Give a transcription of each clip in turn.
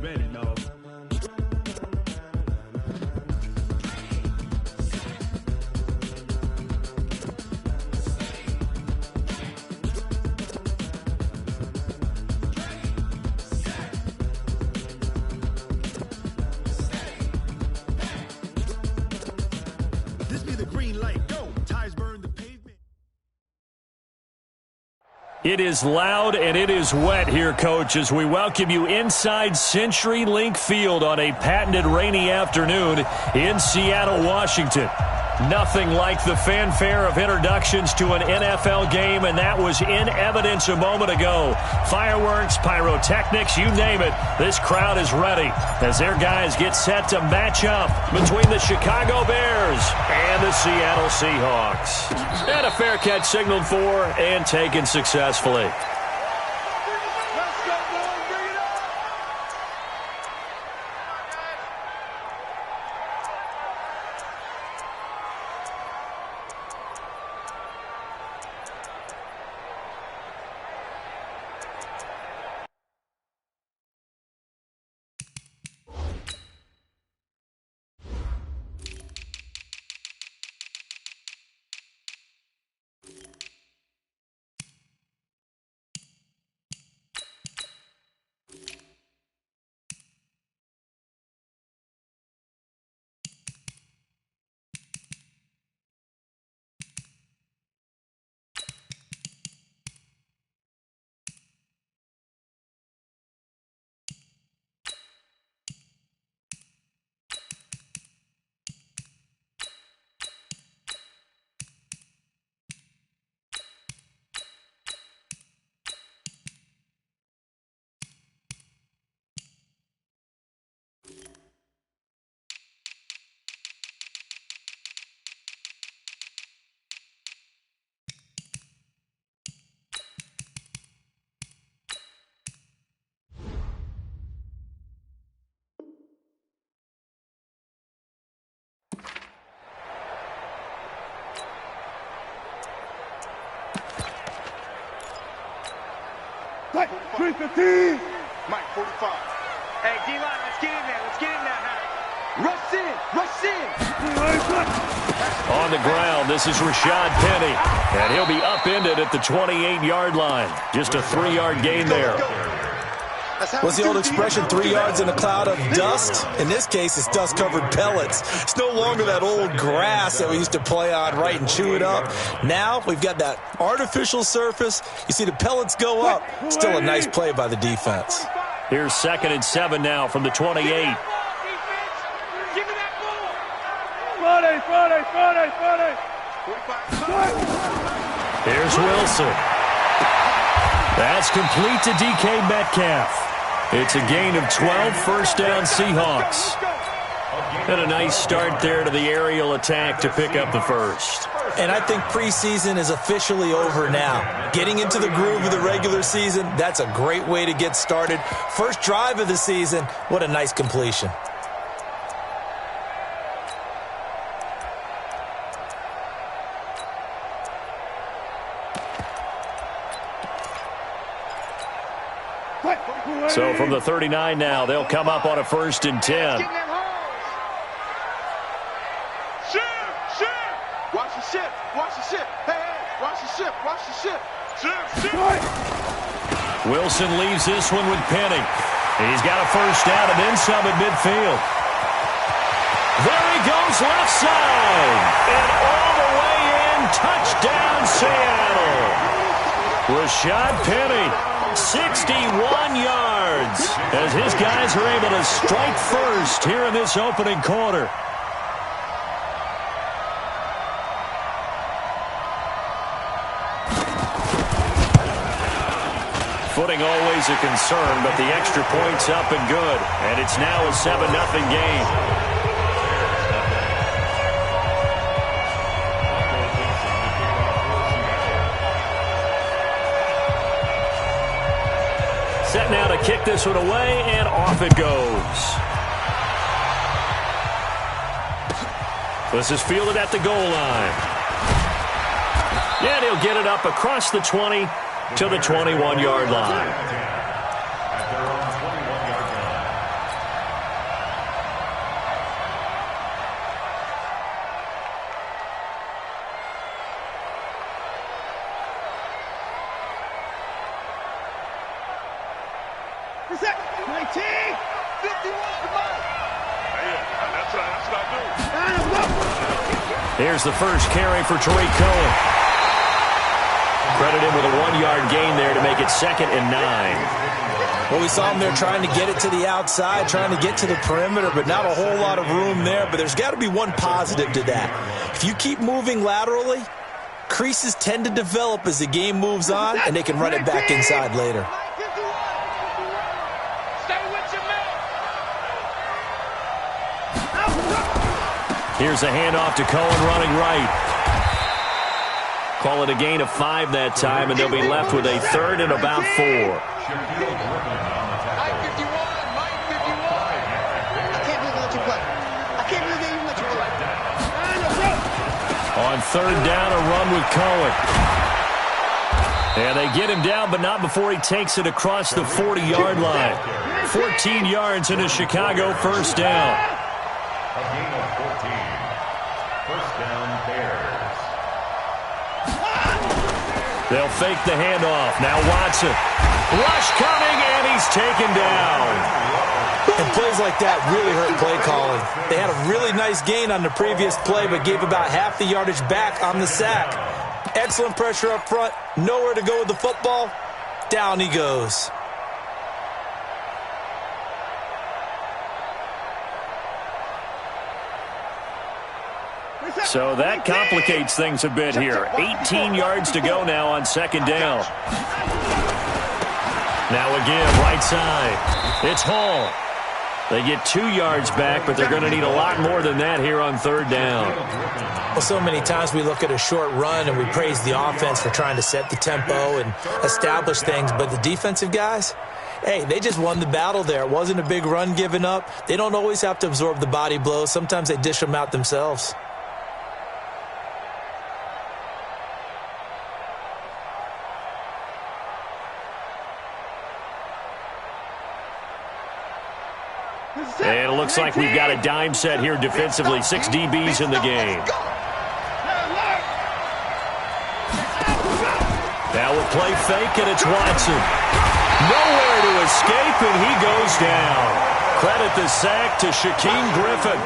ready, dog. This be the green light. Go. Tires burn the pavement. It is loud and it is wet here, Coach, as we welcome you inside CenturyLink Field on a patented rainy afternoon in Seattle, Washington. Nothing like the fanfare of introductions to an NFL game, and that was in evidence a moment ago. Fireworks, pyrotechnics, you name it. This crowd is ready as their guys get set to match up between the Chicago Bears and the Seattle Seahawks. And a fair catch signaled for and taken successfully. Mike, 315. Mike, 45. Hey, D-line, let's get in there. Let's get in there now. Rush in. Rush in. On the ground, this is Rashad Penny, and he'll be upended at the 28-yard line. Just a 3-yard gain there. What's the old expression, 3 yards in a cloud of dust? In this case, it's dust-covered pellets. It's no longer that old grass that we used to play on, right, and chew it up. Now we've got that artificial surface. You see the pellets go up. Still a nice play by the defense. Here's 2nd and 7 now from the 28. Here's Wilson. That's complete to DK Metcalf. It's a gain of 12, first down Seahawks. And a nice start there to the aerial attack to pick up the first. And I think preseason is officially over now. Getting into the groove of the regular season, that's a great way to get started. First drive of the season, what a nice completion. So from the 39 now, they'll come up on a 1st and 10. Watch the ship. Watch the ship. Hey, watch the ship. Watch the ship. Wilson leaves this one with Penny. He's got a first down and then some at midfield. There he goes left side. And all the way in, touchdown Seattle. Rashad Penny. 61 yards as his guys are able to strike first here in this opening quarter. Footing always a concern, but the extra point's up and good. And it's now a 7-0 game. Set now to kick this one away, and off it goes. This is fielded at the goal line. And he'll get it up across the 20 to the 21-yard line. Here's the first carry for Tariq Cohen. Credit him with a 1-yard gain there to make it 2nd and 9. Well, we saw him there trying to get it to the outside, trying to get to the perimeter, but not a whole lot of room there. But there's got to be one positive to that. If you keep moving laterally, creases tend to develop as the game moves on, and they can run it back inside later. Here's a handoff to Cohen running right. Call it a gain of 5 that time, and they'll be left with a 3rd and about 4. On 3rd down, a run with Cohen. And they get him down, but not before he takes it across the 40-yard line. 14 yards in a Chicago first down. A gain of 14. First down, Bears. They'll fake the handoff. Now Watson. Rush coming, and he's taken down. And plays like that really hurt play calling. They had a really nice gain on the previous play, but gave about half the yardage back on the sack. Excellent pressure up front. Nowhere to go with the football. Down he goes. So that complicates things a bit here. 18 yards to go now on 2nd down. Now again, right side. It's Hall. They get 2 yards back, but they're going to need a lot more than that here on 3rd down. Well, so many times we look at a short run and we praise the offense for trying to set the tempo and establish things, but the defensive guys, hey, they just won the battle there. It wasn't a big run given up. They don't always have to absorb the body blows. Sometimes they dish them out themselves. And it looks like we've got a dime set here defensively. 6 DBs in the game. Now we'll play fake, and it's Watson. Nowhere to escape, and he goes down. Credit the sack to Shaquem Griffin.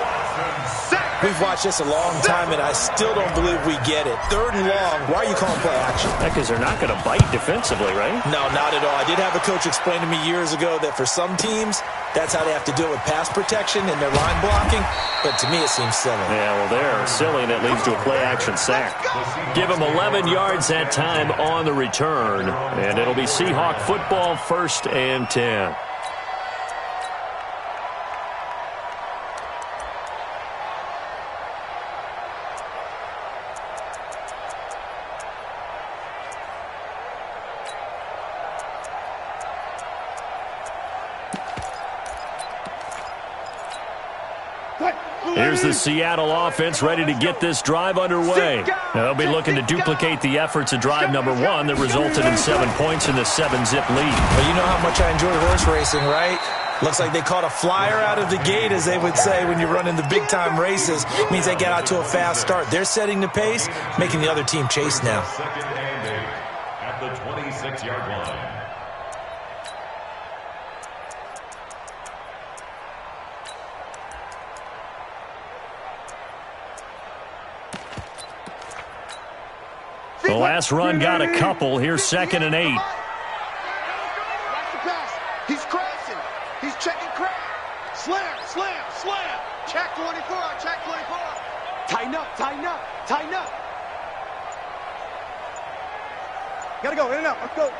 We've watched this a long time, and I still don't believe we get it. 3rd and long. Why are you calling play action? Because they're not going to bite defensively, right? No, not at all. I did have a coach explain to me years ago that for some teams, that's how they have to do it with pass protection and their line blocking. But to me, it seems silly. Yeah, well, they're silly, and it leads to a play-action sack. Give them 11 yards that time on the return, and it'll be Seahawk football, 1st and 10. Here's the Seattle offense ready to get this drive underway. They'll be looking to duplicate the efforts of drive number 1 that resulted in 7 points in the 7-zip lead. Well, you know how much I enjoy horse racing, right? Looks like they caught a flyer out of the gate, as they would say when you're running the big-time races. It means they get out to a fast start. They're setting the pace, making the other team chase now. 2nd and 8 at the 26-yard line. The last run got a couple. Here's 2nd and 8. Watch the pass. He's crossing. He's checking crack. Slam, slam, slam. Check 24, check 24. Tighten up, tighten up, tighten up. Gotta go, in and out, let's go.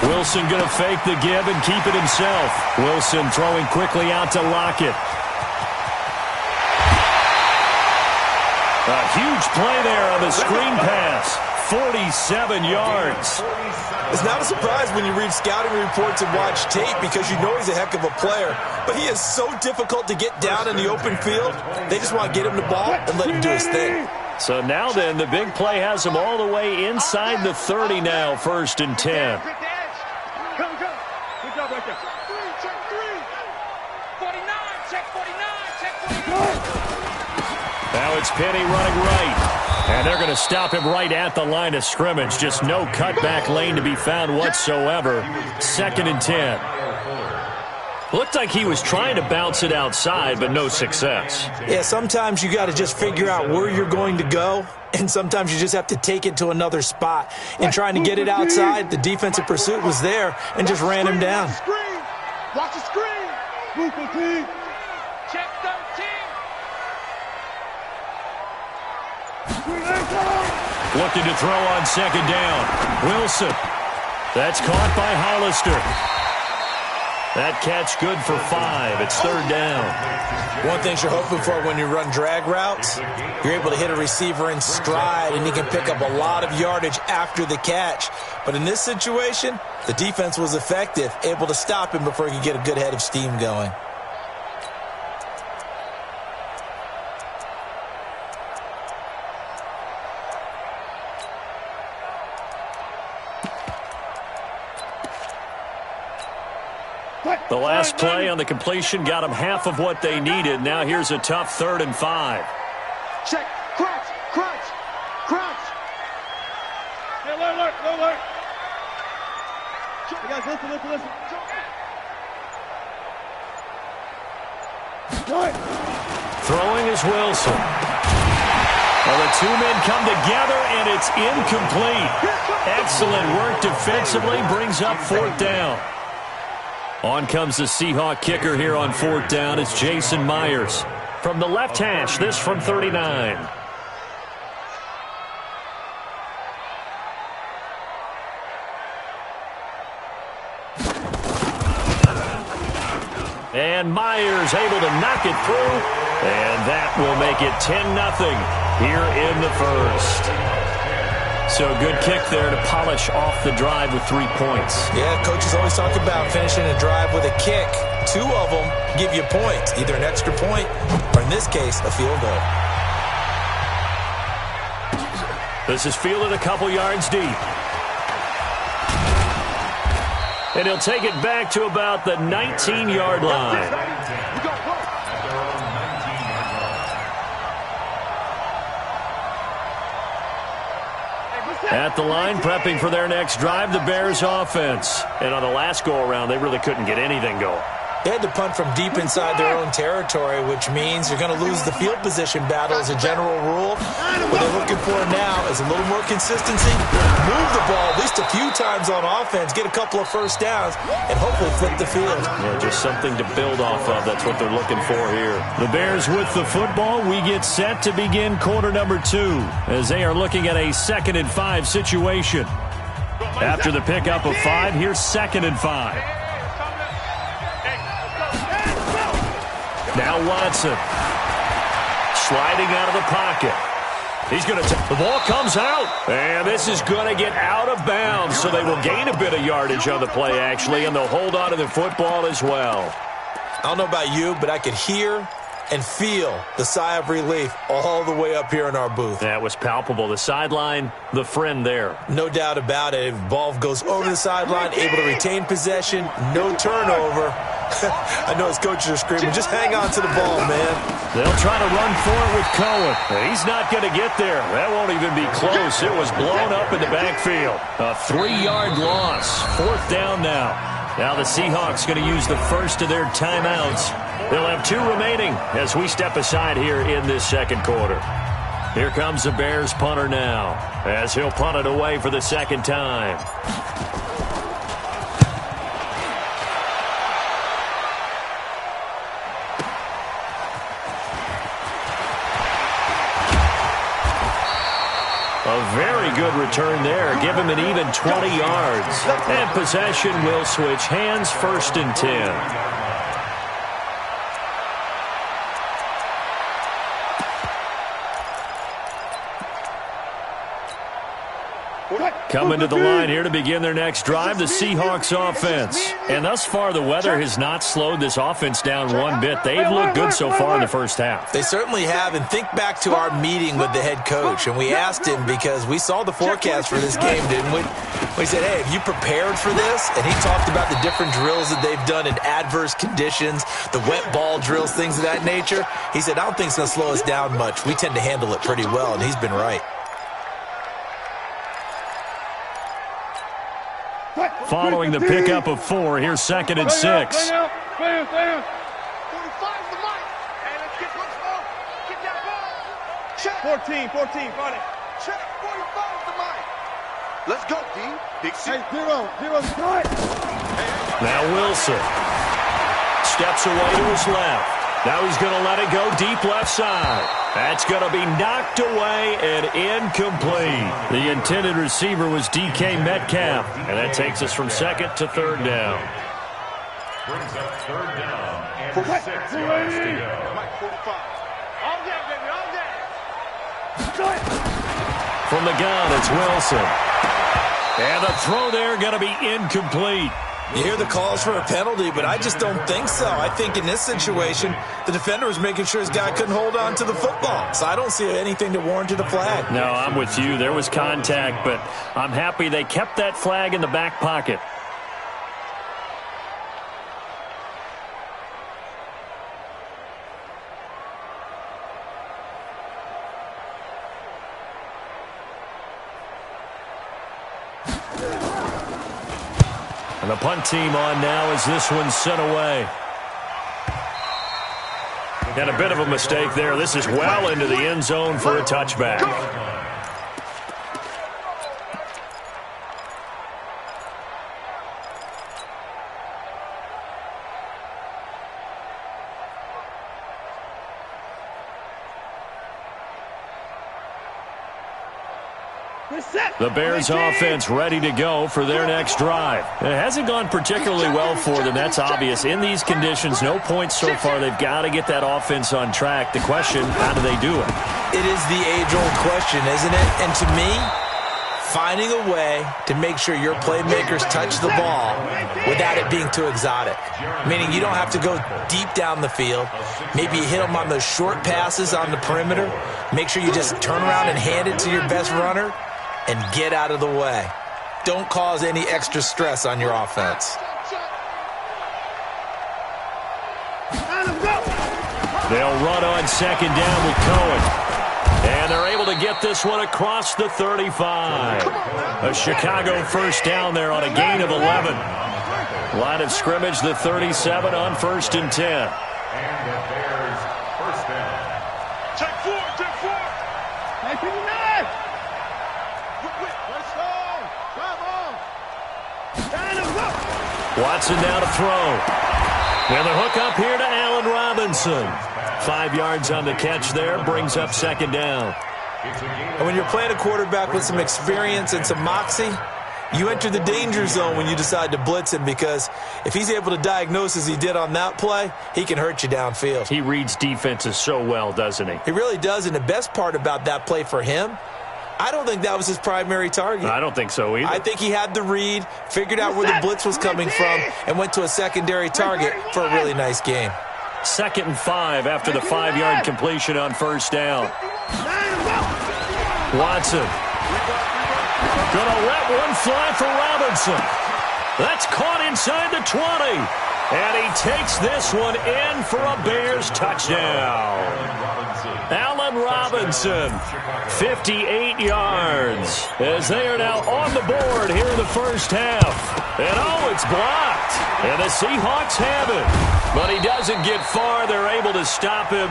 Wilson going to fake the give and keep it himself. Wilson throwing quickly out to Lockett. A huge play there on the screen pass. 47 yards. It's not a surprise when you read scouting reports and watch tape, because you know he's a heck of a player. But he is so difficult to get down in the open field. They just want to get him the ball and let him do his thing. So now then, the big play has him all the way inside the 30 now, 1st and 10. Come. Good job right there. Check 3. 49, check 49, check 49. Now it's Penny running right. And they're going to stop him right at the line of scrimmage. Just no cutback lane to be found whatsoever. 2nd and 10. Looked like he was trying to bounce it outside, but no success. Yeah, sometimes you got to just figure out where you're going to go, and sometimes you just have to take it to another spot. And trying to get it outside, the defensive pursuit was there and just ran him down. Watch the screen. Move 15. Check 13. Looking to throw on 2nd down. Wilson. That's caught by Hollister. That catch good for 5. It's 3rd down. One thing you're hoping for when you run drag routes, you're able to hit a receiver in stride, and he can pick up a lot of yardage after the catch. But in this situation, the defense was effective, able to stop him before he could get a good head of steam going. The last play on the completion got them half of what they needed. Now here's a tough 3rd and 5. Check. Crunch. Crunch. Crunch. Hey, alert. You guys, listen. Throwing is Wilson. Well, the two men come together, and it's incomplete. Excellent work defensively. Brings up 4th down. On comes the Seahawk kicker here on 4th down. It's Jason Myers. From the left hash, this from 39. And Myers able to knock it through. And that will make it 10-0 here in the first. So a good kick there to polish off the drive with 3 points. Yeah, coaches always talk about finishing a drive with a kick. 2 of them give you points, either an extra point or, in this case, a field goal. This is fielded a couple yards deep. And he'll take it back to about the 19-yard line. At the line, prepping for their next drive, the Bears offense. And on the last go-around, they really couldn't get anything going. They had to punt from deep inside their own territory, which means you're going to lose the field position battle as a general rule. What they're looking for now is a little more consistency, move the ball at least a few times on offense, get a couple of first downs, and hopefully flip the field. Yeah, just something to build off of. That's what they're looking for here. The Bears with the football. We get set to begin quarter number 2 as they are looking at a 2nd and 5 situation. After the pickup of 5, here's 2nd and 5. Now Watson sliding out of the pocket. He's going to the ball comes out, and this is going to get out of bounds, so they will gain a bit of yardage on the play, actually, and they'll hold on to the football as well. I don't know about you, but I could hear and feel the sigh of relief all the way up here in our booth. That was palpable. The sideline, the friend there. No doubt about it. If the ball goes over the sideline, able to retain possession, no turnover. I know his coaches are screaming, just hang on to the ball, man. They'll try to run for it with Cohen. He's not going to get there. That won't even be close. It was blown up in the backfield. A 3-yard loss. 4th down now. Now the Seahawks going to use the first of their timeouts. They'll have 2 remaining as we step aside here in this second quarter. Here comes the Bears punter now as he'll punt it away for the 2nd time. A very good return there. Give him an even 20 yards. And possession will switch hands, 1st and 10. Coming to the line here to begin their next drive, the Seahawks offense. And thus far, the weather has not slowed this offense down one bit. They've looked good so far in the first half. They certainly have. And think back to our meeting with the head coach. And we asked him because we saw the forecast for this game, didn't we? We said, hey, have you prepared for this? And he talked about the different drills that they've done in adverse conditions, the wet ball drills, things of that nature. He said, I don't think it's going to slow us down much. We tend to handle it pretty well, and he's been right. following the pickup of 4. Here's 2nd and 6. Stay down. 45 the mic. Hey, let's get loose, ball. Get that ball. Check. 14, find it. Check. 45 the mic. Let's go, D. Big C. Hey, zero, strike. Now Wilson steps away to his left. Now he's going to let it go deep left side. That's going to be knocked away and incomplete. The intended receiver was DK Metcalf, and that takes us from 2nd to 3rd down. Brings up 3rd down and 6 yards to go. Mike, 45. All day, baby, all day. From the gun, it's Wilson. And the throw there going to be incomplete. You hear the calls for a penalty, but I just don't think so. I think in this situation, the defender was making sure his guy couldn't hold on to the football. So I don't see anything to warrant a flag. No, I'm with you. There was contact, but I'm happy they kept that flag in the back pocket. And the punt team on now as this one's sent away. And a bit of a mistake there. This is well into the end zone for a touchback. The Bears offense ready to go for their next drive. It hasn't gone particularly well for them. That's obvious. In these conditions, no points so far. They've got to get that offense on track. The question, how do they do it? It is the age-old question, isn't it? And to me, finding a way to make sure your playmakers touch the ball without it being too exotic. Meaning you don't have to go deep down the field. Maybe you hit them on those short passes on the perimeter. Make sure you just turn around and hand it to your best runner and get out of the way. Don't cause any extra stress on your offense. They'll run on 2nd down with Cohen. And they're able to get this one across the 35. A Chicago first down there on a gain of 11. Line of scrimmage, the 37 on 1st and 10. And the Bears first down. Check 4. Hey, 59. Let's go. Come on. Watson now to throw. And the hook up here to Allen Robinson. 5 yards on the catch there, brings up 2nd down. And when you're playing a quarterback with some experience and some moxie, you enter the danger zone when you decide to blitz him, because if he's able to diagnose as he did on that play, he can hurt you downfield. He reads defenses so well, doesn't he? He really does, and the best part about that play for him, I don't think that was his primary target. I don't think so either. I think he had the read, figured out where the blitz was coming from, and went to a secondary target for a really nice game. 2nd and 5 after the 5-yard completion on 1st down. Watson. Gonna let one fly for Robinson. That's caught inside the 20. And he takes this one in for a Bears touchdown. Allen Robinson, 58 yards, as they are now on the board here in the first half. And oh, it's blocked. And the Seahawks have it. But he doesn't get far. They're able to stop him.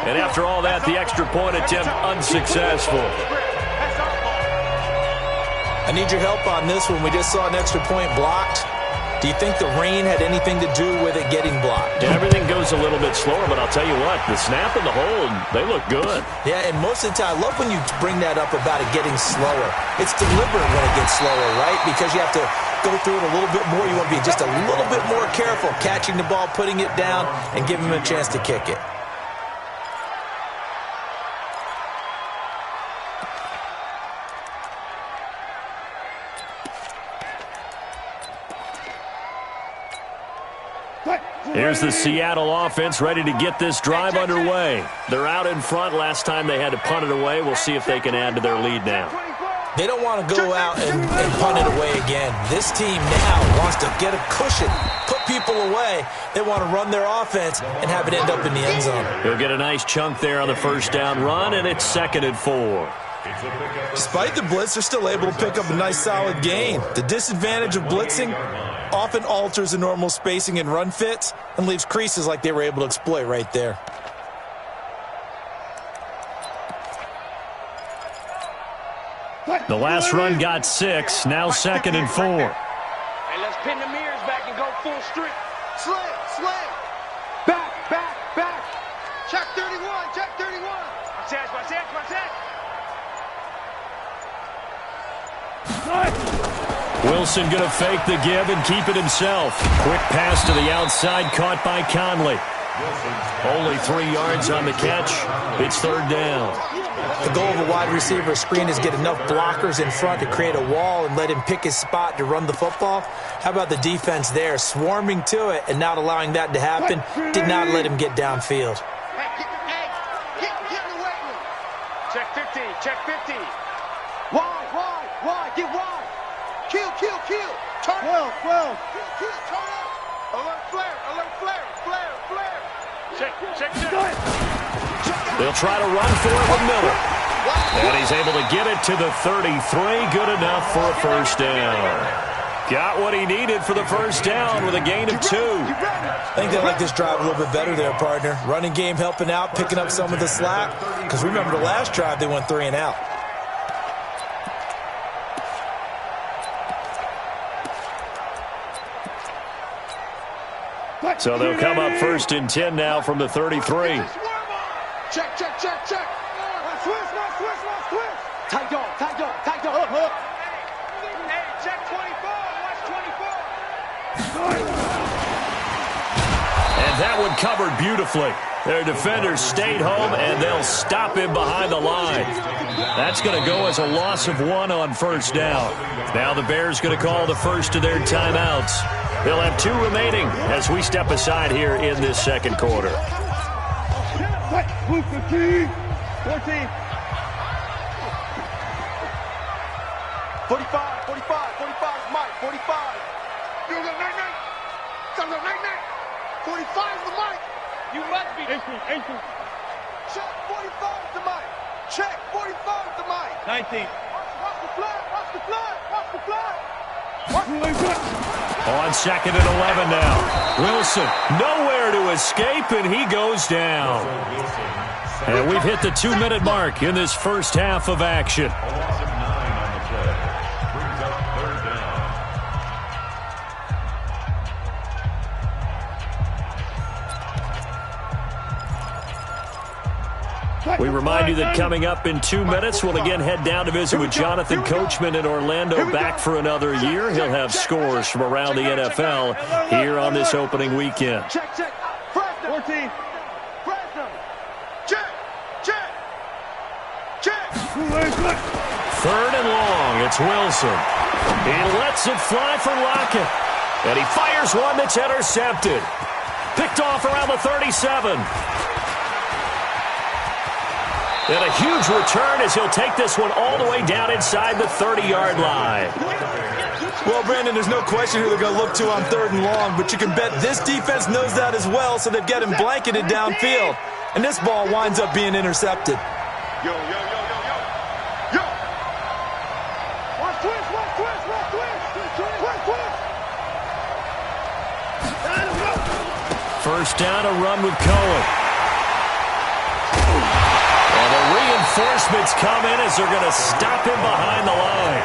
And after all that, the extra point attempt unsuccessful. I need your help on this one. We just saw an extra point blocked. Do you think the rain had anything to do with it getting blocked? Everything goes a little bit slower, but I'll tell you what, the snap and the hold, they look good. Yeah, and most of the time, I love when you bring that up about it getting slower. It's deliberate when it gets slower, right? Because you have to go through it a little bit more. You want to be just a little bit more careful catching the ball, putting it down, and giving him a chance to kick it. Here's the Seattle offense ready to get this drive underway. They're out in front. Last time they had to punt it away. We'll see if they can add to their lead now. They don't want to go out and punt it away again. This team now wants to get a cushion, put people away. They want to run their offense and have it end up in the end zone. He'll get a nice chunk there on the first down run, and it's 2nd and 4. Despite the blitz, they're still able to pick up a nice solid gain. The disadvantage of blitzing often alters the normal spacing and run fits and leaves creases like they were able to exploit right there. The last run got 6, now 2nd and 4. Hey, let's pin the mirrors back and go full street. Slam, slam. Back, back, back. Check 31, check 31. Watch that, watch that, watch that. Wilson going to fake the give and keep it himself. Quick pass to the outside, caught by Conley. Only 3 yards on the catch. It's 3rd down. The goal of a wide receiver screen is get enough blockers in front to create a wall and let him pick his spot to run the football. How about the defense there, swarming to it and not allowing that to happen? Did not let him get downfield. Get in the weight room. Check 50, check 50. Wide, get wide. Kill. Turn 12. Kill, turn up. Alert flare. Check. They'll try to run for it with Miller. And he's able to get it to the 33. Good enough for a first down. Got what he needed for the first down with a gain of 2. I think they like this drive a little bit better there, partner. Running game helping out, picking up some of the slack. Because remember the last drive, they went 3 and out. So they'll come up 1st and 10 now from the 33. Check. Switch. Tight dog. Hey, check 24. Watch 24. And that one covered beautifully. Their defenders stayed home, and they'll stop him behind the line. That's going to go as a loss of 1 on first down. Now the Bears going to call the first of their timeouts. They'll have 2 remaining as we step aside here in this second quarter. 14. 45, Mike, 45. You got night. 45 is the mic. You must be. 18. Check 45 the mic. Check 45 the mic. 19. Watch the flag. On 2nd and 11 now. Wilson nowhere to escape, and he goes down. And we've hit the 2-minute mark in this first half of action. We remind you that coming up in 2 minutes, we'll again head down to visit with Jonathan Coachman in Orlando, back for another year. He'll have scores from around the NFL here on this opening weekend. Check. 14. Check. 3rd and long. It's Wilson. He lets it fly for Lockett. And he fires one that's intercepted. Picked off around the 37. And a huge return as he'll take this one all the way down inside the 30-yard line. Well, Brandon, there's no question who they're going to look to on 3rd and long, but you can bet this defense knows that as well, so they've got him blanketed downfield. And this ball winds up being intercepted. Yo. Watch twist. First down, a run with Cohen. And the reinforcements come in as they're going to stop him behind the line.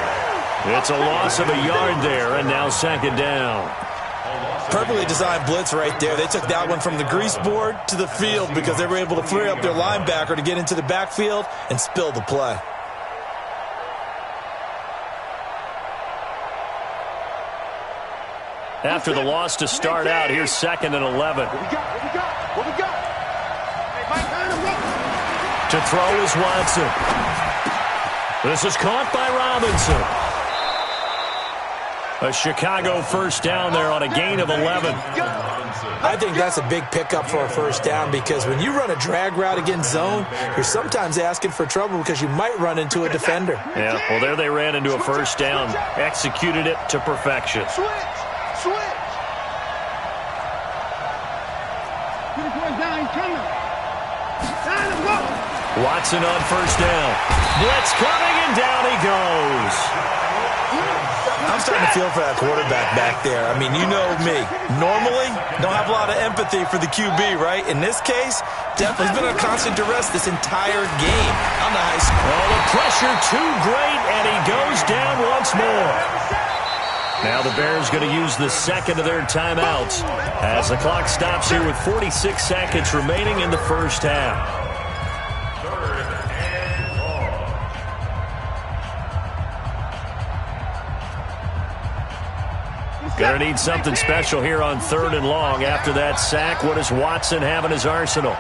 It's a loss of a yard there, and now 2nd down. Perfectly designed blitz right there. They took that one from the grease board to the field because they were able to flare up their linebacker to get into the backfield and spill the play. After the loss to start out, here's 2nd and 11. What we got? Hey, Mike, To throw is Watson. This is caught by Robinson. A Chicago first down there on a gain of 11. I think that's a big pickup for a first down because when you run a drag route against zone, you're sometimes asking for trouble because you might run into a defender. Yeah, well, there they ran into a first down. Executed it to perfection. Switch. Down, he's coming. Down, let's go. Watson on first down. Blitz coming, and down he goes. I'm starting to feel for that quarterback back there. I mean, you know me. Normally, don't have a lot of empathy for the QB, right? In this case, definitely he's been under constant duress this entire game. I don't know how he's... Oh, the pressure too great, and he goes down once more. Now the Bears going to use the second of their timeouts as the clock stops here with 46 seconds remaining in the first half. Going to need something special here on 3rd and long. After that sack, what does Watson have in his arsenal?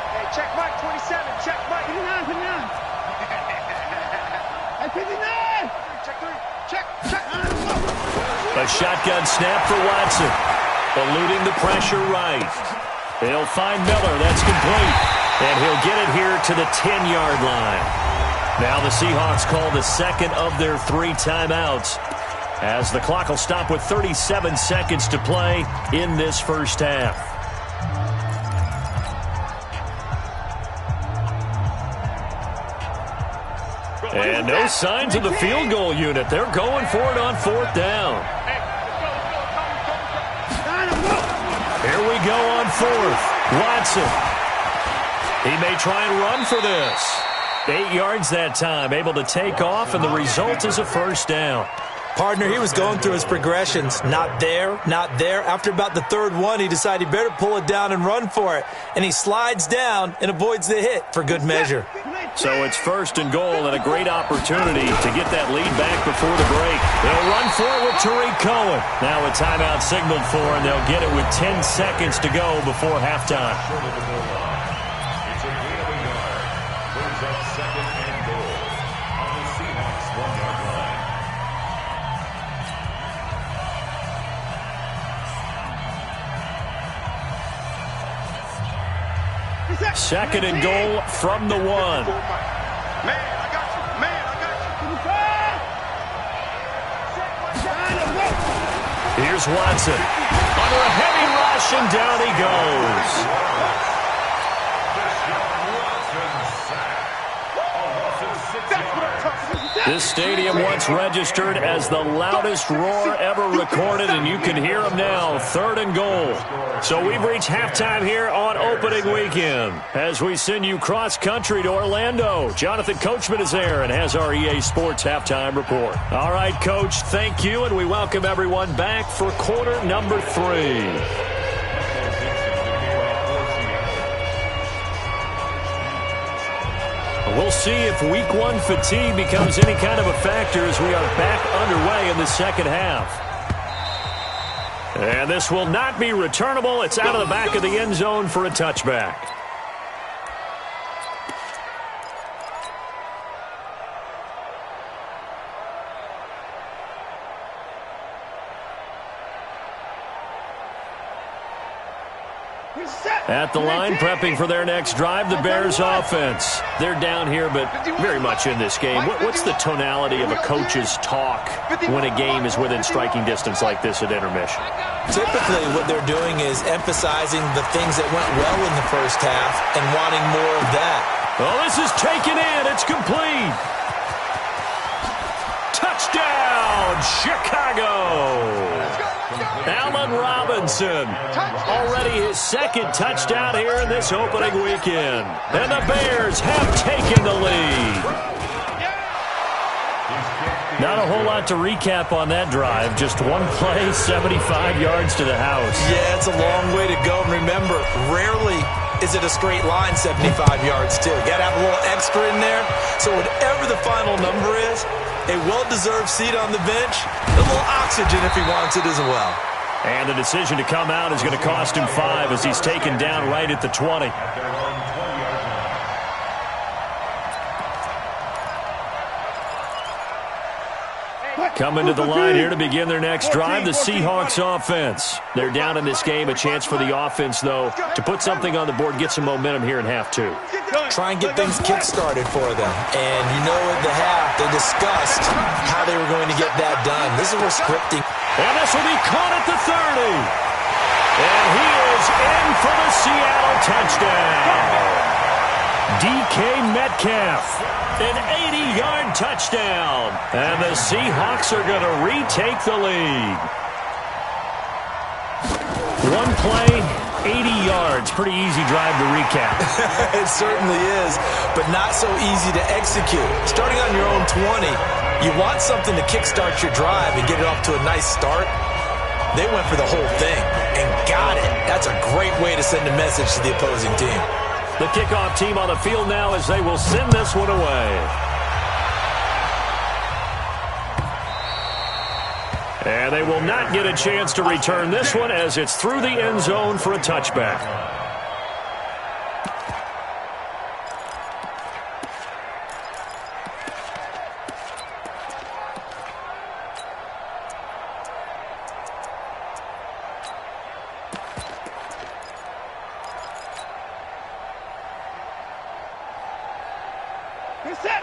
Hey, check Mike, 27. Check Mike. 59, 59. Hey, 59. Check 3. Check. A shotgun snap for Watson. Eluding the pressure right. They'll find Miller. That's complete. And he'll get it here to the 10-yard line. Now the Seahawks call the second of their 3 timeouts as the clock will stop with 37 seconds to play in this first half. And no signs of the field goal unit. They're going for it on 4th down. Here we go on 4th. Watson. He may try and run for this. 8 yards that time, able to take off, and the result is a first down. Partner, he was going through his progressions. Not there, not there. After about the 3rd one, he decided he better pull it down and run for it. And he slides down and avoids the hit for good measure. So it's 1st and goal and a great opportunity to get that lead back before the break. They'll run for it with Tariq Cohen. Now a timeout signaled for, and they'll get it with 10 seconds to go before halftime. Second and goal from the 1. Man, I got you. Man, I got you. Here's Watson. Under a heavy rush, and down he goes. This stadium once registered as the loudest roar ever recorded, and you can hear them now. 3rd and goal. So we've reached halftime here on opening weekend as we send you cross-country to Orlando. Jonathan Coachman is there and has our EA Sports halftime report. All right, Coach, thank you, and we welcome everyone back for quarter number 3. We'll see if week 1 fatigue becomes any kind of a factor as we are back underway in the second half. And this will not be returnable. It's out of the back of the end zone for a touchback. At the line, prepping for their next drive, the Bears offense. They're down here, but very much in this game. What's the tonality of a coach's talk when a game is within striking distance like this at intermission? Typically, what they're doing is emphasizing the things that went well in the first half and wanting more of that. Oh, this is taken in. It's complete. Touchdown, Chicago. Allen Robinson, already his 2nd touchdown here in this opening weekend. And the Bears have taken the lead. Not a whole lot to recap on that drive. Just one play, 75 yards to the house. Yeah, it's a long way to go. And remember, rarely is it a straight line 75 yards, too. You got to have a little extra in there. So whatever the final number is, a well-deserved seat on the bench, a little oxygen if he wants it as well. And the decision to come out is going to cost him 5 as he's taken down right at the 20. Coming to the line here to begin their next drive, the Seahawks offense. They're down in this game. A chance for the offense, though, to put something on the board, get some momentum here in half 2. Try and get things kick-started for them. And you know at the half, they discussed how they were going to get that done. This is where scripting. And this will be caught at the 30. And he is in for the Seattle touchdown. DK Metcalf, an 80-yard touchdown. And the Seahawks are going to retake the lead. One play, 80 yards. Pretty easy drive to recap. It certainly is, but not so easy to execute. Starting on your own 20, you want something to kickstart your drive and get it off to a nice start. They went for the whole thing and got it. That's a great way to send a message to the opposing team. The kickoff team on the field now as they will send this one away. And they will not get a chance to return this one as it's through the end zone for a touchback.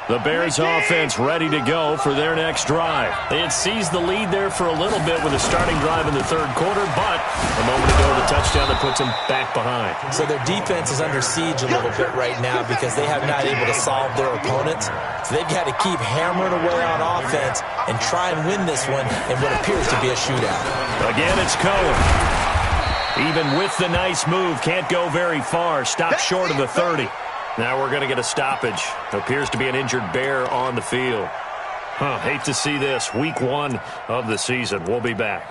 The Bears offense ready to go for their next drive. They had seized the lead there for a little bit with a starting drive in the third quarter, but a moment ago the touchdown that puts them back behind. So their defense is under siege a little bit right now because they have not able to solve their opponents. So they've got to keep hammering away on offense and try and win this one in what appears to be a shootout. Again, it's Cohen. Even with the nice move, can't go very far. Stopped short of the 30. Now we're going to get a stoppage. Appears to be an injured Bear on the field. Hate to see this. Week 1 of the season. We'll be back.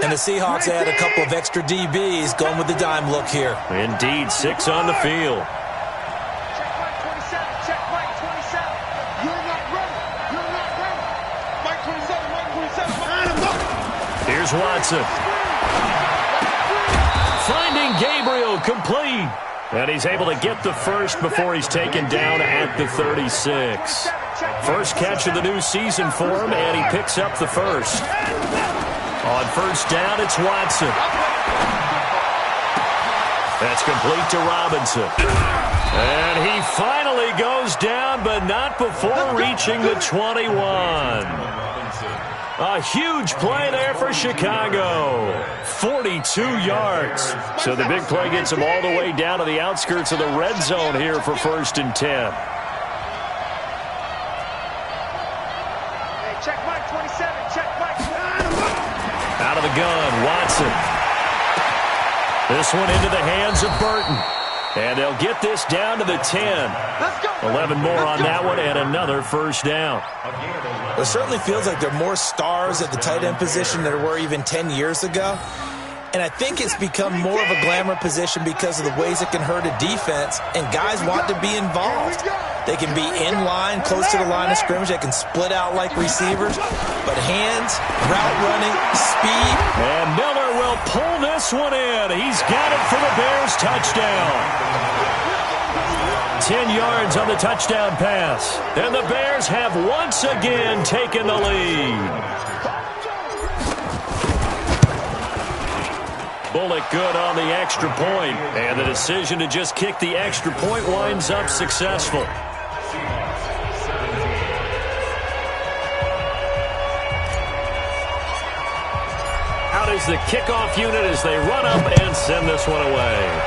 And the Seahawks add a couple of extra DBs going with the dime look here. Indeed, 6 on the field. Here's Watson. Finding Gabriel complete. And he's able to get the first before he's taken down at the 36. First catch of the new season for him, and he picks up the first. On first down, it's Watson. That's complete to Robinson. And he finally goes down, but not before reaching the 21. A huge play there for Chicago. 42 yards. So the big play gets him all the way down to the outskirts of the red zone here for 1st and 10. Hey, check Mike 27. Check Mike. Out of the gun, Watson. This one into the hands of Burton. And they'll get this down to the 10. 11 more on that one and another first down. It certainly feels like there are more stars at the tight end position than there were even 10 years ago. And I think it's become more of a glamour position because of the ways it can hurt a defense, and guys want to be involved. They can be in line, close to the line of scrimmage. They can split out like receivers. But hands, route running, speed. And Miller will pull this one in. He's got it for the Bears touchdown. 10 yards on the touchdown pass. And the Bears have once again taken the lead. Bullock good on the extra point. And the decision to just kick the extra point winds up successful. Out is the kickoff unit as they run up and send this one away.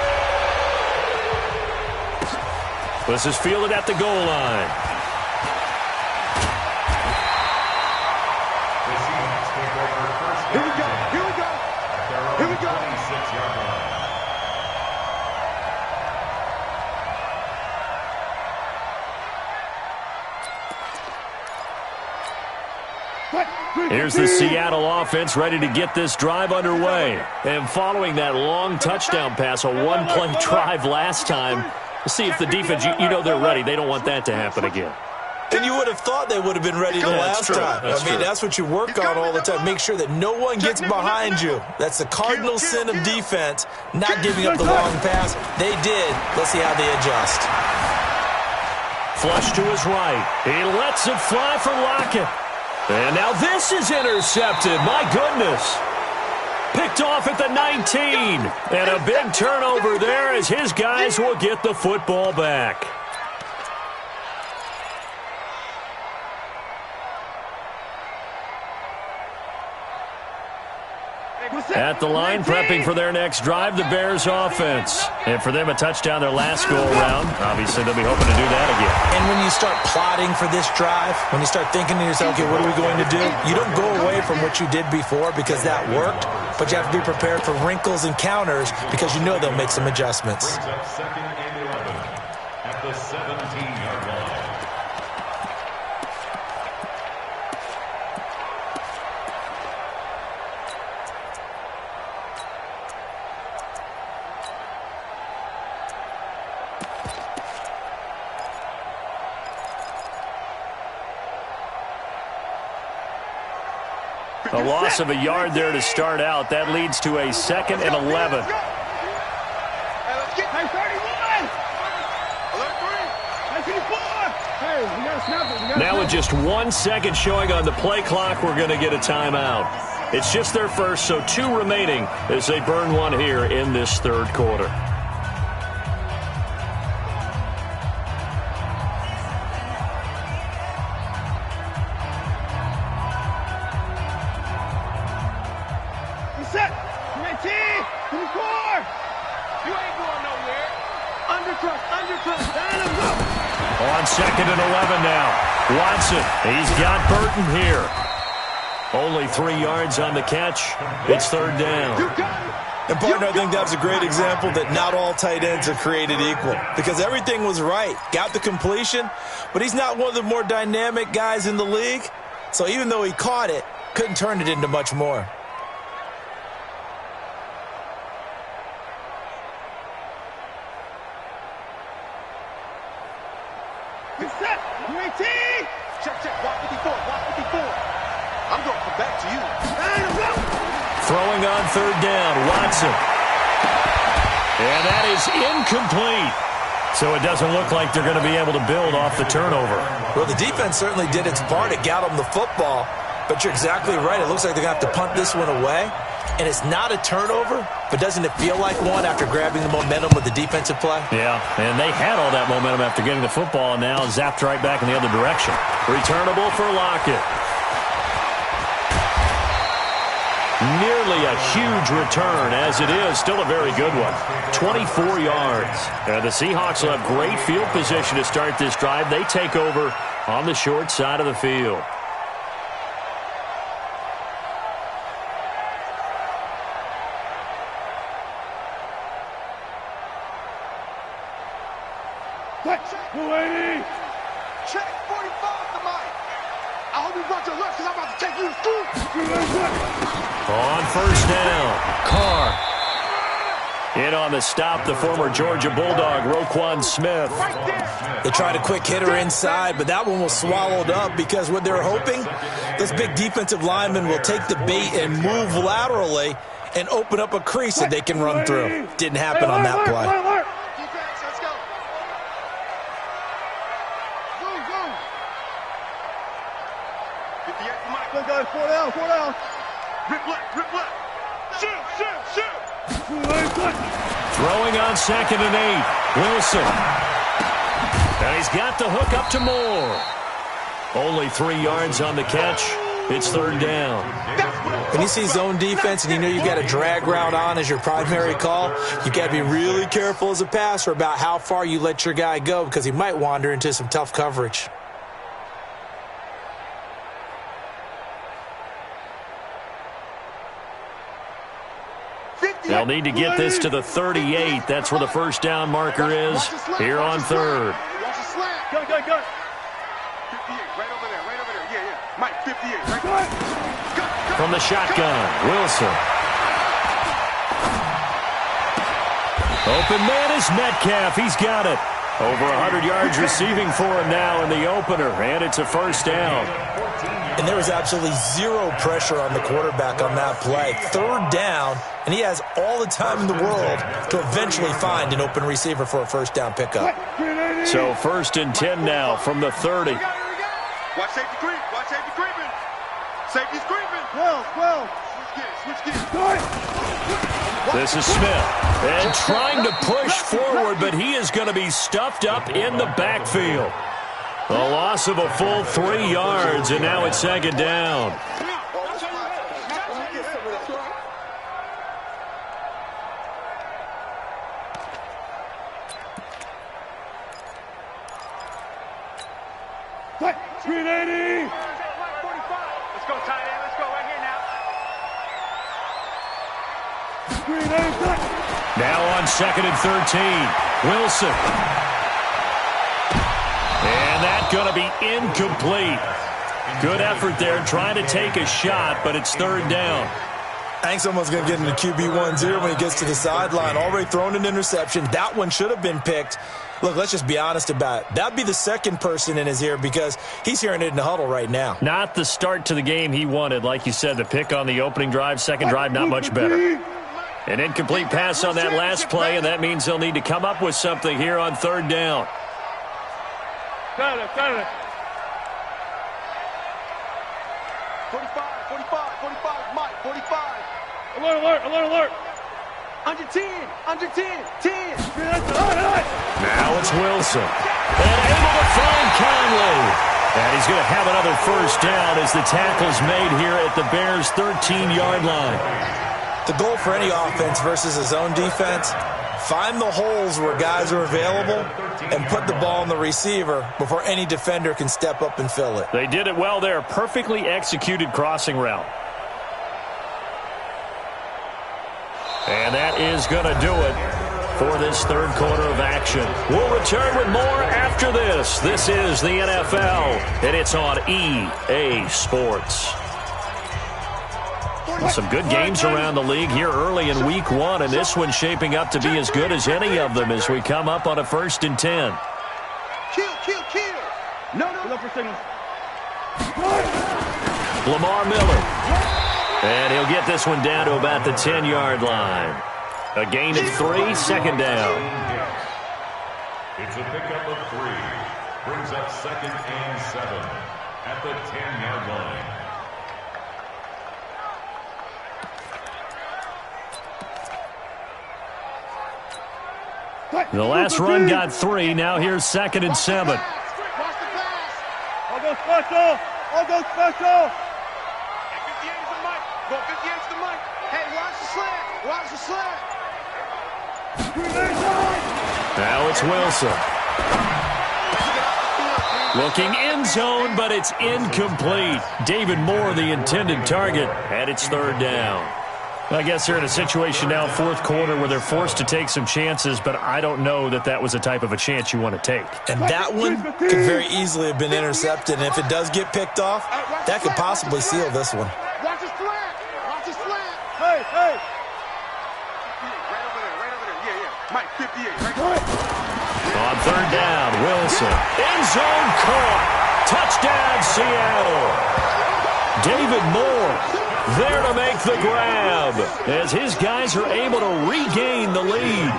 This is fielded at the goal line. Here we go. Here we go. Here we go. 26-yard line. Here's the Seattle offense ready to get this drive underway. And following that long touchdown pass, a one-play drive last time, see if the defense, you know they're ready. They don't want that to happen again. And you would have thought they would have been ready the last time. That's what you work on all the time. Make sure that no one gets behind you. That's the cardinal sin of defense, not giving up the long pass. They did. Let's see how they adjust. Flush to his right. He lets it fly for Lockett. And now this is intercepted. My goodness. Picked off at the 19. And a big turnover there as his guys will get the football back. At the line, prepping for their next drive, the Bears offense. And for them, a touchdown their last go-around. Obviously, they'll be hoping to do that again. And when you start plotting for this drive, when you start thinking to yourself, okay, what are we going to do? You don't go away from what you did before because that worked, but you have to be prepared for wrinkles and counters because you know they'll make some adjustments. Second and 11 at the 17-yard line. A loss of a yard there to start out. That leads to a 2nd and 11. Now with just 1 second showing on the play clock, we're going to get a timeout. It's just their first, so 2 remaining as they burn one here in this third quarter. On 2nd and 11 now. Watson, he's got Burton here. Only 3 yards on the catch. It's 3rd down. And, partner, I think that's a great example that not all tight ends are created equal because everything was right. Got the completion, but he's not one of the more dynamic guys in the league. So even though he caught it, couldn't turn it into much more. Throwing on 3rd down, Watson. And that is incomplete. So it doesn't look like they're going to be able to build off the turnover. Well, the defense certainly did its part. It got them the football. But you're exactly right. It looks like they're going to have to punt this one away. And it's not a turnover, but doesn't it feel like one after grabbing the momentum with the defensive play? Yeah, and they had all that momentum after getting the football and now zapped right back in the other direction. Returnable for Lockett. Nearly a huge return, as it is still a very good one. 24 yards. And the Seahawks will have great field position to start this drive. They take over on the short side of the field. Check 45 to Mike. I hope you brought your lunch because I'm about to take you to school. On 1st down, Carr. In on the stop, the former Georgia Bulldog, Roquan Smith. They tried a quick hitter inside, but that one was swallowed up because what they're hoping, this big defensive lineman will take the bait and move laterally and open up a crease that they can run through. Didn't happen on that play. Throwing on 2nd and 8, Wilson. And he's got the hook up to Moore. Only 3 yards on the catch. It's 3rd down. When you see zone defense and you know you've got a drag route on as your primary call, you got to be really careful as a passer about how far you let your guy go because he might wander into some tough coverage. They'll need to get this to the 38. That's where the 1st down marker is here on 3rd. Go. 58, right over there. Yeah. Mike, 58, right there. From the shotgun, Wilson. Open man is Metcalf. He's got it. Over 100 yards receiving for him now in the opener, and it's a 1st down. And there was absolutely zero pressure on the quarterback on that play. 3rd down, and he has all the time in the world to eventually find an open receiver for a 1st down pickup. So 1st and 10 now from the 30. Watch safety creep. Safety's creeping. Well. Switch gears. This is Smith. And trying to push forward, but he is going to be stuffed up in the backfield. A loss of a full 3 yards, and now it's 2nd down. 380. Let's go, tight end. Let's go right here now. 380. Now on 2nd and 13. Wilson. And that's going to be incomplete. Good effort there trying to take a shot, but it's 3rd down. I think someone's going to get into QB1-0 when he gets to the sideline. Already thrown an interception. That one should have been picked. Look, let's just be honest about it. That'd be the second person in his ear because he's hearing it in the huddle right now. Not the start to the game he wanted. Like you said, the pick on the opening drive, second drive, not much better. An incomplete pass on that last play, and that means they'll need to come up with something here on 3rd down. 45, 45, Mike, 45. Alert. Under 10, 10. Now it's Wilson. And able to find Conley. And he's going to have another 1st down as the tackle's made here at the Bears' 13-yard line. The goal for any offense versus a zone defense, find the holes where guys are available and put the ball on the receiver before any defender can step up and fill it. They did it well there. Perfectly executed crossing route. And that is going to do it for this 3rd quarter of action. We'll return with more after this. This is the NFL, and it's on EA Sports. Some good games around the league here early in Week 1, and this one's shaping up to be as good as any of them as we come up on a 1st and 10. Kill. No. Look for signals. Lamar Miller. And he'll get this one down to about the 10-yard line. A gain of 3, 2nd down. It's a pickup of 3. Brings up 2nd and 7 at the 10-yard line. The last run got 3. Now here's 2nd and 7. Watch the pass. I'll go special. 58 is the mic. Go 58 is the mic. Hey, watch the slant. Now it's Wilson. Looking end zone, but it's incomplete. David Moore, the intended target, and it's 3rd down. I guess they're in a situation now, 4th quarter, where they're forced to take some chances, but I don't know that that was the type of a chance you want to take. And that one could very easily have been intercepted, and if it does get picked off, that could possibly seal this one. Watch his flat. Hey. Right over there. Yeah. Mike, 58, right there. On 3rd down, Wilson. End zone caught. Touchdown, Seattle. David Moore there to make the grab as his guys are able to regain the lead.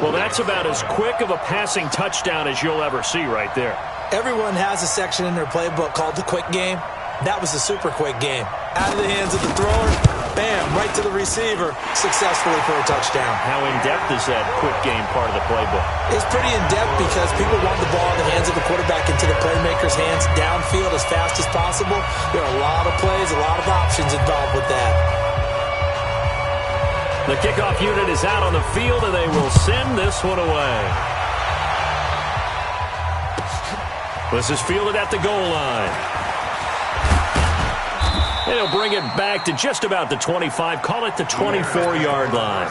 Well, that's about as quick of a passing touchdown as you'll ever see right there. Everyone has a section in their playbook called the quick game. That was a super quick game. Out of the hands of the thrower, bam, right to the receiver, successfully for a touchdown. How in-depth is that quick game part of the playbook? It's pretty in-depth because people want the ball in the hands of the quarterback into the playmaker's hands downfield as fast as possible. There are a lot of plays, a lot of options involved with that. The kickoff unit is out on the field, and they will send this one away. This is fielded at the goal line. And he'll bring it back to just about the 25. Call it the 24-yard line.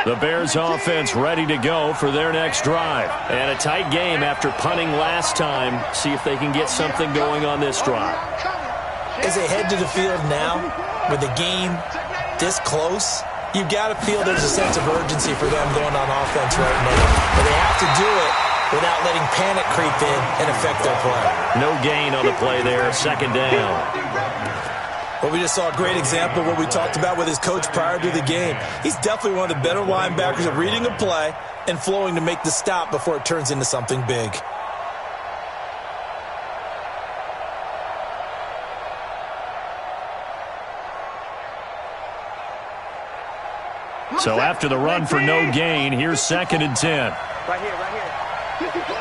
The Bears offense ready to go for their next drive. And a tight game after punting last time. See if they can get something going on this drive. As they head to the field now, with the game this close, you've got to feel there's a sense of urgency for them going on offense right now. But they have to do it without letting panic creep in and affect their play. No gain on the play there, 2nd down. Well, we just saw a great example of what we talked about with his coach prior to the game. He's definitely one of the better linebackers at reading a play and flowing to make the stop before it turns into something big. So after the run for no gain, here's 2nd and 10. Right here. 54.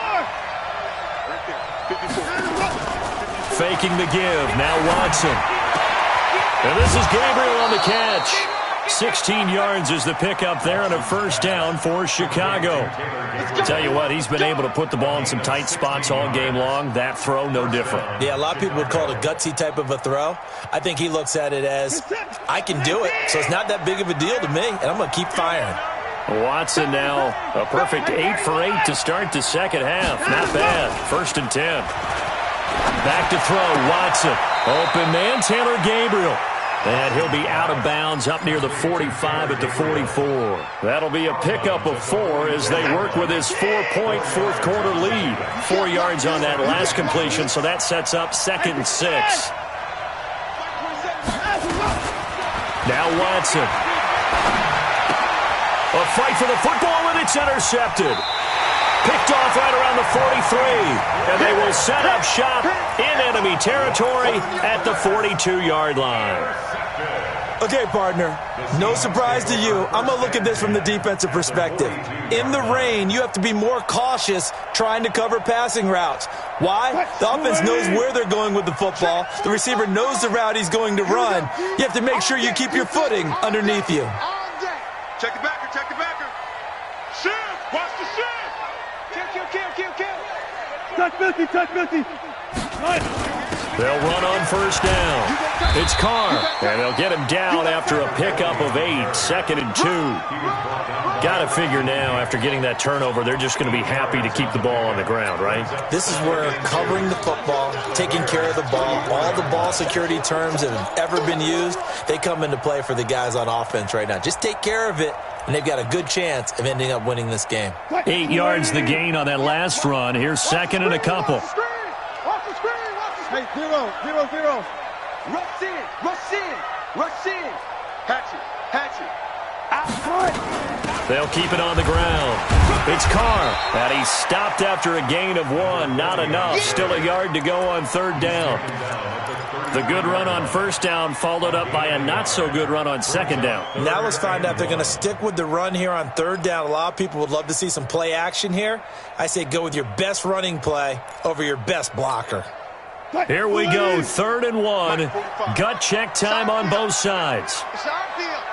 Right there. 54. Faking the give. Now Watson. And this is Gabriel on the catch. 16 yards is the pickup there and a first down for Chicago. Tell you what, he's been able to put the ball in some tight spots all game long. That throw, no different. Yeah, a lot of people would call it a gutsy type of a throw. I think he looks at it as, I can do it, so it's not that big of a deal to me, and I'm going to keep firing. Watson now, a perfect 8 for 8 to start the second half. Not bad. 1st and 10. Back to throw, Watson. Open man, Taylor Gabriel. And he'll be out of bounds up near the 45 at the 44. That'll be a pickup of 4 as they work with his 4-point fourth-quarter lead. 4 yards on that last completion, so that sets up 2nd and 6. Now Watson. A fight for the football, and it's intercepted. Picked off right around the 43. And they will set up shop in enemy territory at the 42-yard line. Okay, partner, no surprise to you. I'm going to look at this from the defensive perspective. In the rain, you have to be more cautious trying to cover passing routes. Why? The offense knows where they're going with the football. The receiver knows the route he's going to run. You have to make sure you keep your footing underneath you. Check the backer, check the backer. Shift, watch the shift. Kill. Touch Milky. They'll run on first down. It's Carr, and they'll get him down after a pickup of 8, 2nd and 2. Got to figure now, after getting that turnover, they're just going to be happy to keep the ball on the ground, right? This is where covering the football, taking care of the ball, all the ball security terms that have ever been used, they come into play for the guys on offense right now. Just take care of it, and they've got a good chance of ending up winning this game. 8 yards the gain on that last run. Here's 2nd and a couple. Hey, 0. Rush in. Hatchet. Out. They'll keep it on the ground. It's Carr, and he's stopped after a gain of 1. Not enough. Still a yard to go on 3rd down. The good run on 1st down followed up by a not-so-good run on 2nd down. Now let's find out if they're going to stick with the run here on 3rd down. A lot of people would love to see some play action here. I say go with your best running play over your best blocker. Here we go, 3rd and 1. Gut check time on both sides. It's our field.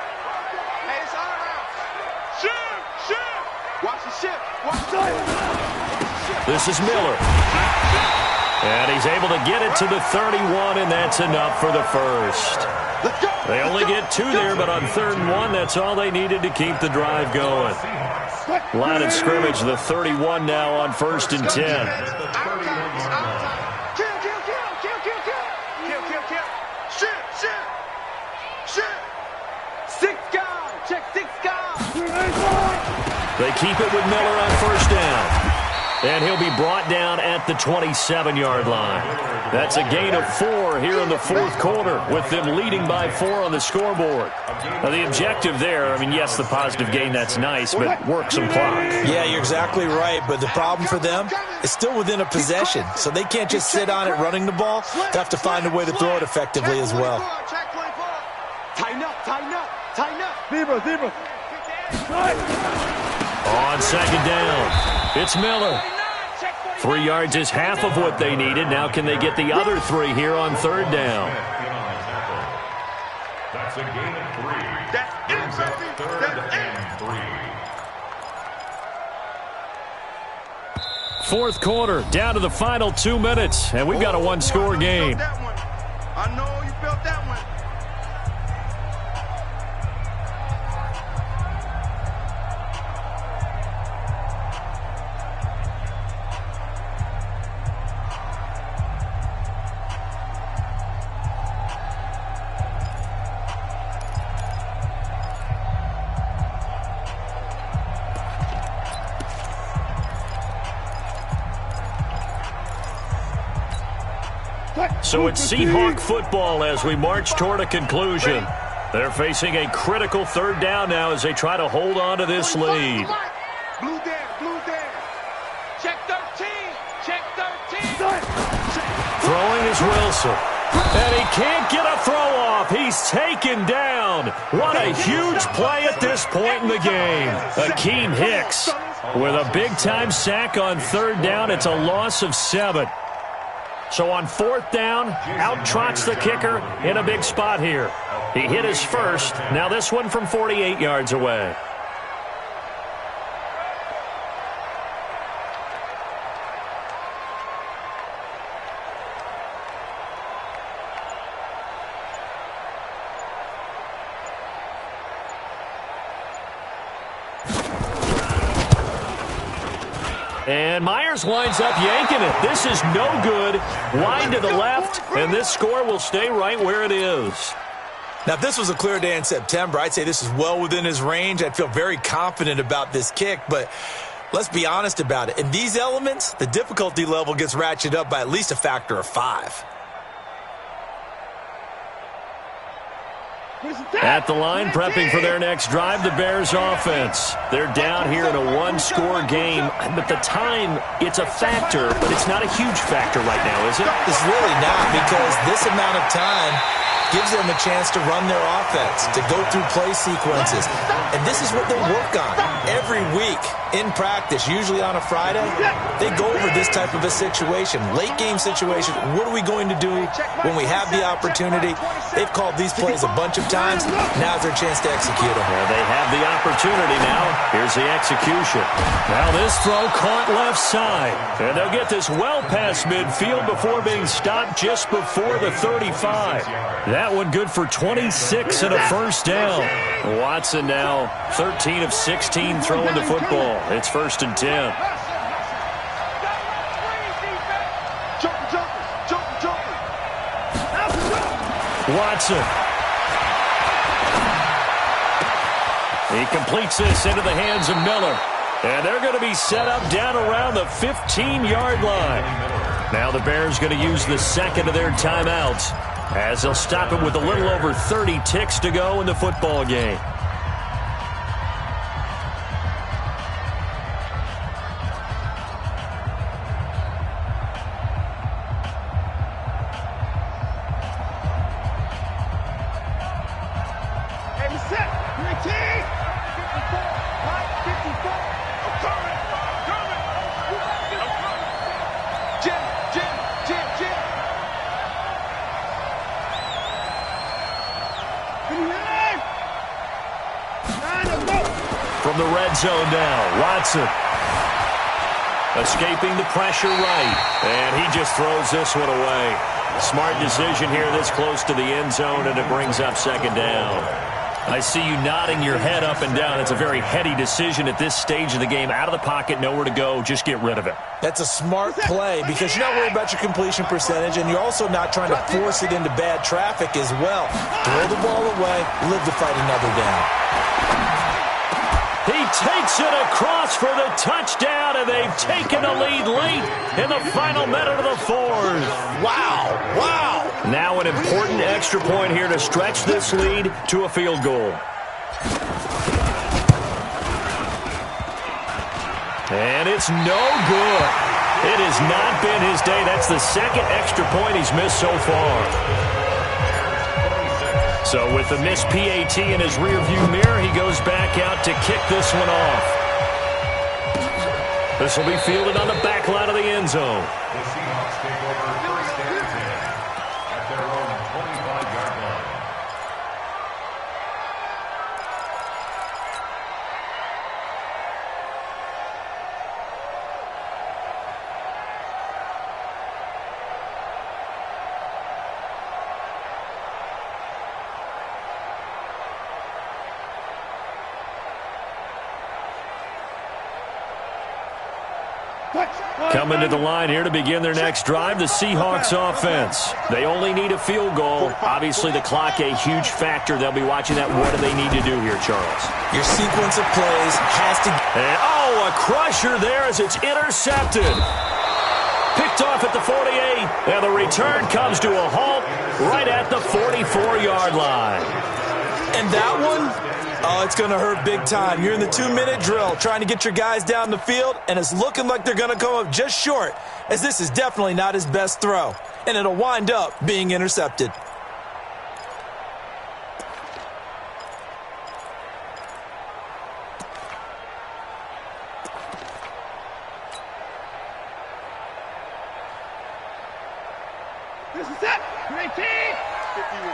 Hey, it's our house. Shift. Watch the shift. This is Miller. And he's able to get it to the 31, and that's enough for the first. They only get 2 there, but on 3rd and 1, that's all they needed to keep the drive going. Line of scrimmage, the 31 now on 1st and 10. They keep it with Miller on 1st down. And he'll be brought down at the 27-yard line. That's a gain of 4 here in the 4th quarter, with them leading by 4 on the scoreboard. Now, the objective there, I mean, yes, the positive gain, that's nice, but work some clock. Yeah, you're exactly right, but the problem for them is still within a possession, so they can't just sit on it running the ball. They have to find a way to throw it effectively as well. Tighten up. Zebra. On 2nd down, it's Miller. 3 yards is half of what they needed. Now can they get the other 3 here on 3rd down? That's a gain of 3. Brings up 3rd and 3. 4th quarter, down to the final 2 minutes, and we've got a 1-score game. I know you felt that one. So it's Seahawk football as we march toward a conclusion. They're facing a critical 3rd down now as they try to hold on to this lead. Blue there. Check 13. Throwing is Wilson. And he can't get a throw off. He's taken down. What a huge play at this point in the game. Akeem Hicks with a big-time sack on 3rd down. It's a loss of 7. So on 4th down, out trots the kicker in a big spot here. He hit his first. Now this one from 48 yards away. And Myers lines up yanking it. This is no good. Wide to the left, and this score will stay right where it is. Now, if this was a clear day in September, I'd say this is well within his range. I'd feel very confident about this kick, but let's be honest about it. In these elements, the difficulty level gets ratcheted up by at least a factor of 5. At the line, prepping for their next drive, the Bears offense. They're down here in a one-score game, but the time, it's a factor, but it's not a huge factor right now, is it? It's really not, because this amount of time gives them a chance to run their offense, to go through play sequences. And this is what they work on every week in practice, usually on a Friday. They go over this type of a situation, late-game situation. What are we going to do when we have the opportunity? They've called these plays a bunch of times. Now's their chance to execute them. Well, they have the opportunity now. Here's the execution. Now this throw caught left side. And they'll get this well past midfield before being stopped just before the 35. That one good for 26 and a first down. Watson now 13 of 16 throwing the football. It's 1st and 10. Watson. He completes this into the hands of Miller. And they're going to be set up down around the 15-yard line. Now the Bears going to use the second of their timeouts, as they'll stop it with a little over 30 ticks to go in the football game. From the red zone now, Watson. Escaping the pressure right. And he just throws this one away. Smart decision here this close to the end zone, and it brings up 2nd down. I see you nodding your head up and down. It's a very heady decision at this stage of the game. Out of the pocket, nowhere to go. Just get rid of it. That's a smart play because you're not worried about your completion percentage, and you're also not trying to force it into bad traffic as well. Throw the ball away, live to fight another down. He takes it across for the touchdown, and they've taken the lead late in the final minute of the 4th. Wow, wow. Now an important extra point here to stretch this lead to a field goal. And it's no good. It has not been his day. That's the 2nd extra point he's missed so far. So with the missed PAT in his rearview mirror, he goes back out to kick this one off. This will be fielded on the back line of the end zone. The Seahawks take over 1st and 10 at their own 25-yard line. Coming to the line here to begin their next drive, the Seahawks offense. They only need a field goal. Obviously, the clock a huge factor. They'll be watching that. What do they need to do here, Charles? Your sequence of plays has to... And, a crusher there as it's intercepted. Picked off at the 48, and the return comes to a halt right at the 44-yard line. And that one... Oh, it's going to hurt big time. You're in the 2-minute drill trying to get your guys down the field, and it's looking like they're going to come up just short, as this is definitely not his best throw, and it'll wind up being intercepted. This is it. 19. 51.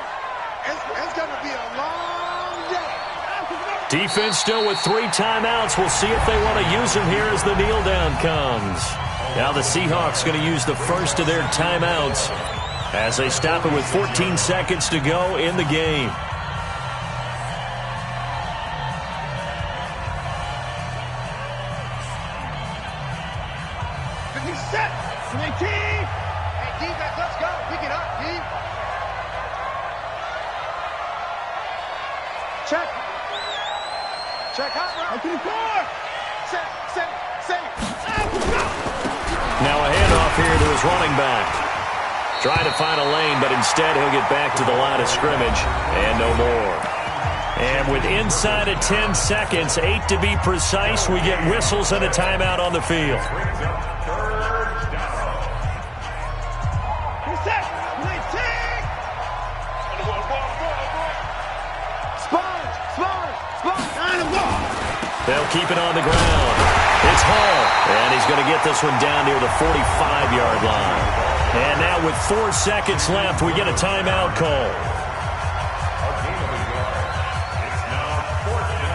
It's going to be a long day. Defense still with 3 timeouts. We'll see if they want to use them here as the kneel down comes. Now the Seahawks going to use the first of their timeouts as they stop it with 14 seconds to go in the game. Set. 19. Hey, defense, let's go. Pick it up, D. Check. Check out, bro. 24. Set. Now a handoff here to his running back. Trying to find a lane, but instead he'll get back to the line of scrimmage and no more. And with inside of 10 seconds, 8 to be precise, we get whistles and a timeout on the field. They'll keep it on the ground. It's Hall, and he's going to get this one down near the 45-yard line. And now with 4 seconds left, we get a timeout call. It's now 4th down.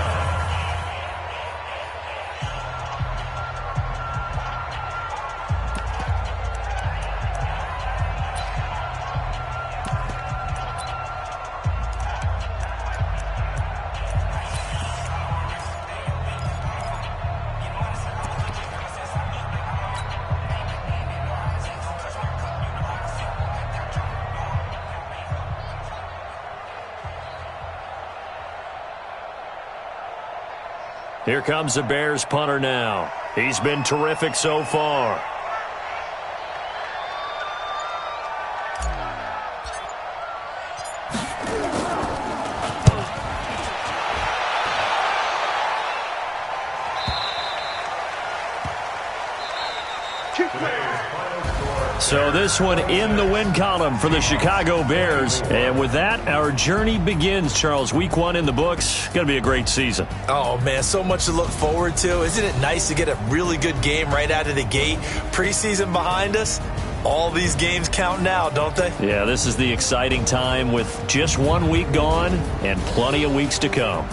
Here comes the Bears punter now. He's been terrific so far. So this one in the win column for the Chicago Bears. And with that, our journey begins, Charles. Week 1 in the books. Going to be a great season. Oh, man, so much to look forward to. Isn't it nice to get a really good game right out of the gate? Preseason behind us. All these games count now, don't they? Yeah, this is the exciting time with just 1 week gone and plenty of weeks to come.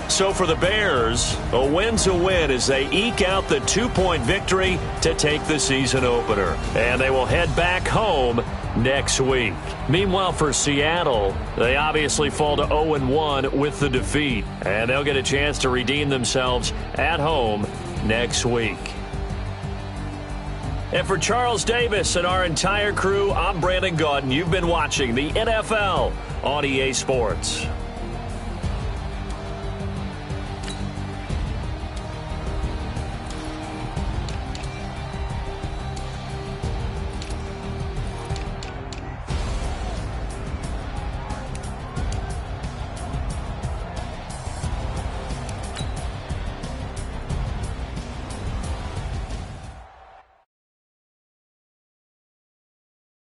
So for the Bears, a win's a win as they eke out the 2-point victory to take the season opener. And they will head back home next week. Meanwhile, for Seattle, they obviously fall to 0-1 with the defeat. And they'll get a chance to redeem themselves at home next week. And for Charles Davis and our entire crew, I'm Brandon Gaudin. You've been watching the NFL on EA Sports.